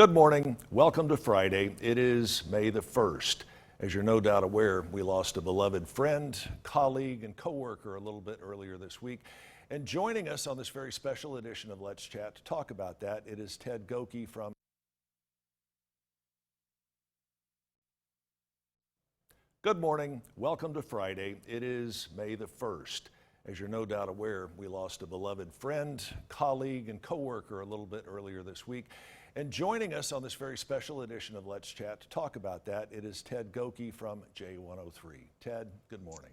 Good morning. Welcome to Friday. It is May the 1st. As you're no doubt aware, we lost a beloved friend, colleague, and coworker a little bit earlier this week. And joining us on this very special edition of Let's Chat to talk about that, it is Ted Goki from Good morning. Welcome to Friday. It is May the 1st. As you're no doubt aware, we lost a beloved friend, colleague, and coworker a little bit earlier this week. And joining us on this very special edition of Let's Chat to talk about that, it is Ted Goki from J103. Ted, good morning.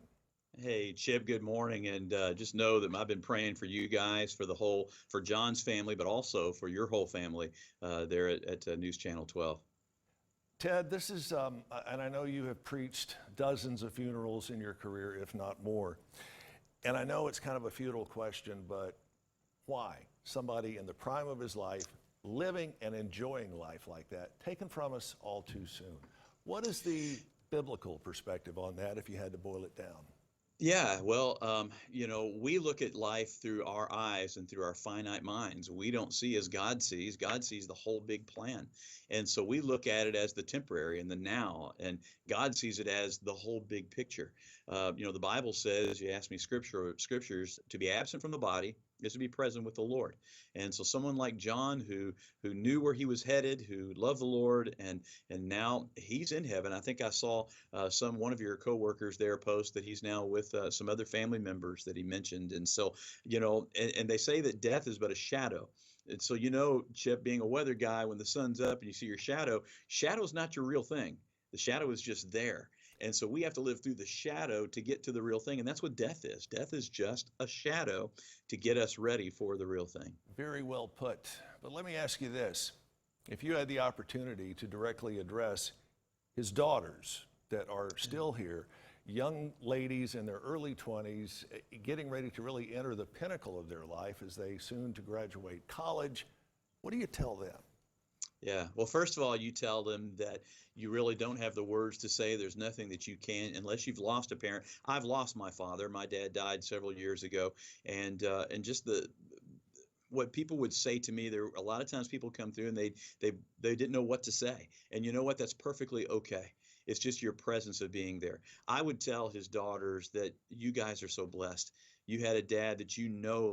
Hey, Chip, good morning. And just know that I've been praying for you guys, for John's family, but also for your whole family there at News Channel 12. Ted, this is, and I know you have preached dozens of funerals in your career, if not more. And I know it's kind of a futile question, but why? Somebody in the prime of his life, living and enjoying life like that, taken from us all too soon. What is the biblical perspective on that if you had to boil it down? Yeah, well, we look at life through our eyes and through our finite minds. We don't see as God sees. God sees the whole big plan. And so we look at it as the temporary and the now, and God sees it as the whole big picture. The Bible says, you ask me scriptures, to be absent from the body is to be present with the Lord. And so someone like John who knew where he was headed, who loved the Lord, and now he's in heaven. I think I saw one of your coworkers there post that he's now with some other family members that he mentioned. And so, and they say that death is but a shadow. And so, Chip, being a weather guy, when the sun's up and you see your shadow's not your real thing. The shadow is just there. And so we have to live through the shadow to get to the real thing. And that's what death is. Death is just a shadow to get us ready for the real thing. Very well put. But let me ask you this. If you had the opportunity to directly address his daughters that are still here, young ladies in their early 20s, getting ready to really enter the pinnacle of their life as they soon to graduate college, what do you tell them? Yeah. Well, first of all, you tell them that you really don't have the words to say. There's nothing that you can, unless you've lost a parent. I've lost my father. My dad died several years ago. And just what people would say to me, a lot of times people come through and they didn't know what to say. And you know what? That's perfectly okay. It's just your presence of being there. I would tell his daughters that you guys are so blessed. You had a dad that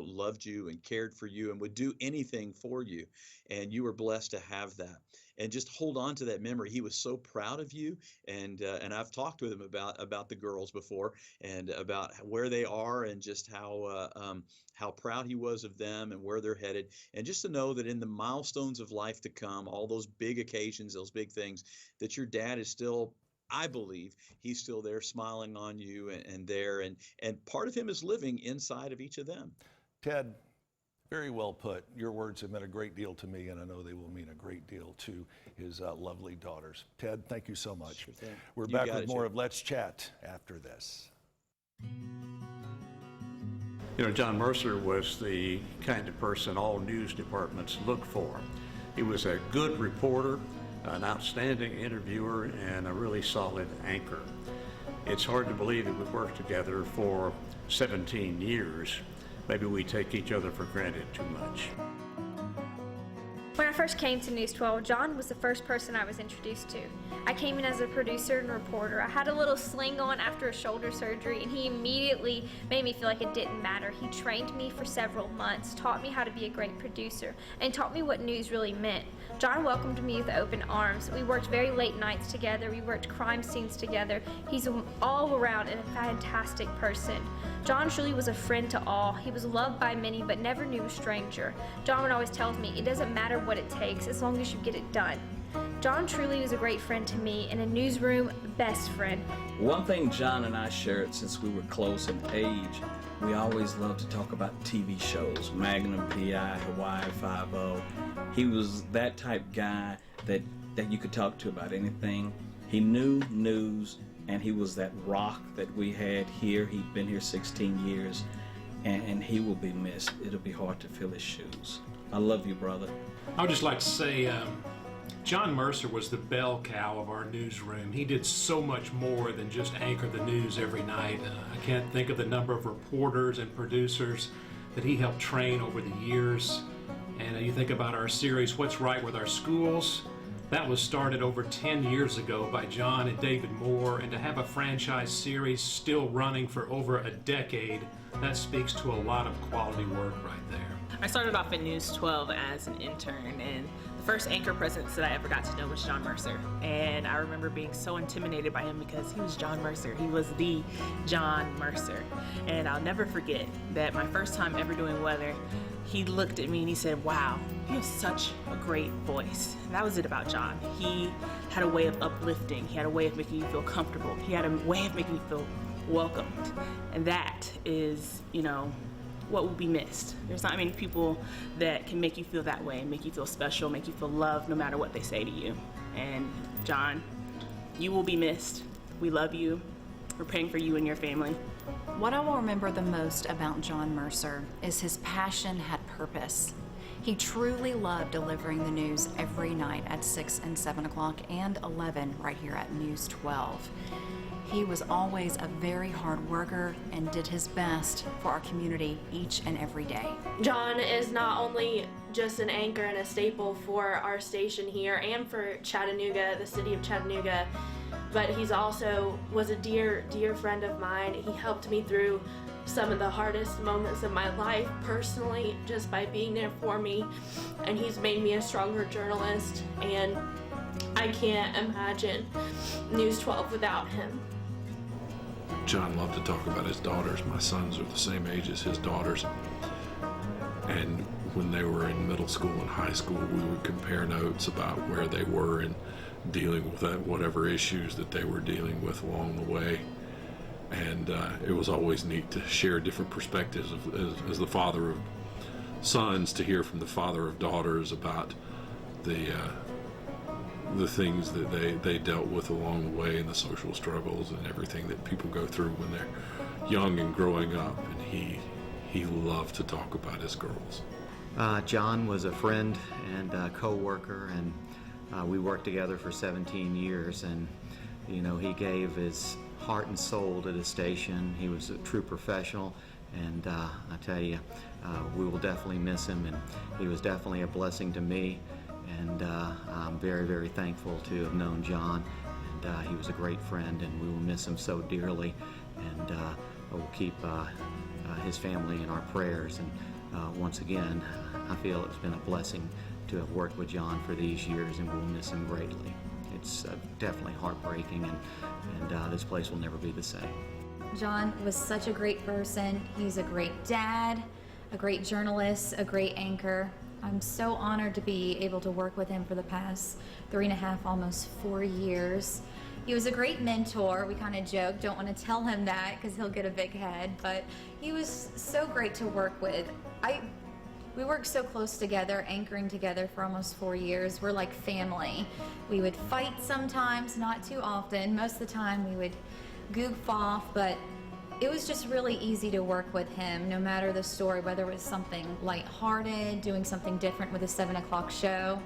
loved you and cared for you and would do anything for you. And you were blessed to have that. And just hold on to that memory. He was so proud of you. And I've talked with him about the girls before and about where they are and just how proud he was of them and where they're headed. And just to know that in the milestones of life to come, all those big occasions, those big things, that your dad is still, I believe he's still there smiling on you and there. And part of him is living inside of each of them. Ted, very well put. Your words have meant a great deal to me, and I know they will mean a great deal to his lovely daughters. Ted, thank you so much. Sure thing. We're back with more of Let's Chat after this. John Mercer was the kind of person all news departments look for. He was a good reporter, an outstanding interviewer, and a really solid anchor. It's hard to believe that we've worked together for 17 years. Maybe we take each other for granted too much. When I first came to News 12, John was the first person I was introduced to. I came in as a producer and reporter. I had a little sling on after a shoulder surgery, and he immediately made me feel like it didn't matter. He trained me for several months, taught me how to be a great producer, and taught me what news really meant. John welcomed me with open arms. We worked very late nights together. We worked crime scenes together. He's all around and a fantastic person. John truly was a friend to all. He was loved by many, but never knew a stranger. John always tells me, it doesn't matter what it takes as long as you get it done. John truly was a great friend to me, and a newsroom best friend. One thing John and I shared since we were close in age, we always loved to talk about TV shows, Magnum PI, Hawaii Five-0. He was that type guy that you could talk to about anything. He knew news, and he was that rock that we had here. He'd been here 16 years, and he will be missed. It'll be hard to fill his shoes. I love you, brother. I would just like to say, John Mercer was the bell cow of our newsroom. He did so much more than just anchor the news every night. I can't think of the number of reporters and producers that he helped train over the years. And you think about our series, What's Right with Our Schools? That was started over 10 years ago by John and David Moore, and to have a franchise series still running for over a decade, that speaks to a lot of quality work right there. I started off in News 12 as an intern, and the first anchor presence that I ever got to know was John Mercer. And I remember being so intimidated by him because he was John Mercer. He was the John Mercer. And I'll never forget that my first time ever doing weather, he looked at me and he said, "Wow, you have such a great voice." And that was it about John. He had a way of uplifting. He had a way of making you feel comfortable. He had a way of making you feel welcomed. And that is, what will be missed. There's not many people that can make you feel that way, make you feel special, make you feel loved no matter what they say to you. And John, you will be missed. We love you. We're praying for you and your family. What I will remember the most about John Mercer is his passion had purpose. He truly loved delivering the news every night at 6 and 7 o'clock and 11 right here at News 12. He was always a very hard worker and did his best for our community each and every day. John is not only just an anchor and a staple for our station here and for Chattanooga, the city of Chattanooga, but he's also was a dear, dear friend of mine. He helped me through some of the hardest moments of my life personally just by being there for me, and he's made me a stronger journalist, and I can't imagine News 12 without him. John loved to talk about his daughters. My sons are the same age as his daughters. And when they were in middle school and high school, we would compare notes about where they were in dealing with whatever issues that they were dealing with along the way. And it was always neat to share different perspectives as the father of sons, to hear from the father of daughters about the things that they dealt with along the way, and the social struggles and everything that people go through when they're young and growing up. And he loved to talk about his girls. John was a friend and a co-worker, and we worked together for 17 years, and he gave his heart and soul to the station. He was a true professional, and I tell you, we will definitely miss him, and he was definitely a blessing to me. And I'm very, very thankful to have known John, and he was a great friend, and we will miss him so dearly, and we'll keep his family in our prayers. And once again, I feel it's been a blessing to have worked with John for these years, and we'll miss him greatly. It's definitely heartbreaking, and this place will never be the same. John was such a great person. He's a great dad, a great journalist, a great anchor. I'm so honored to be able to work with him for the past 3.5, almost 4 years. He was a great mentor. We kind of joke, don't want to tell him that because he'll get a big head, but he was so great to work with. We worked so close together, anchoring together for almost 4 years. We're like family. We would fight sometimes, not too often. Most of the time we would goof off, but it was just really easy to work with him, no matter the story, whether it was something lighthearted, doing something different with a 7 o'clock show,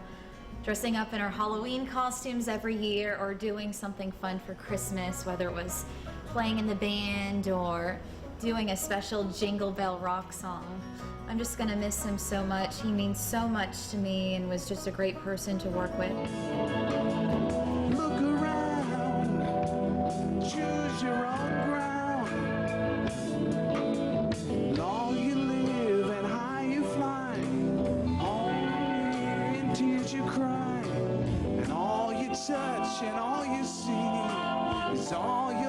dressing up in our Halloween costumes every year, or doing something fun for Christmas, whether it was playing in the band or doing a special Jingle Bell Rock song. I'm just gonna miss him so much. He means so much to me and was just a great person to work with. Look around, choose your own ground. Long you live and high you fly, all in tears you cry, and all you touch and all you see is all you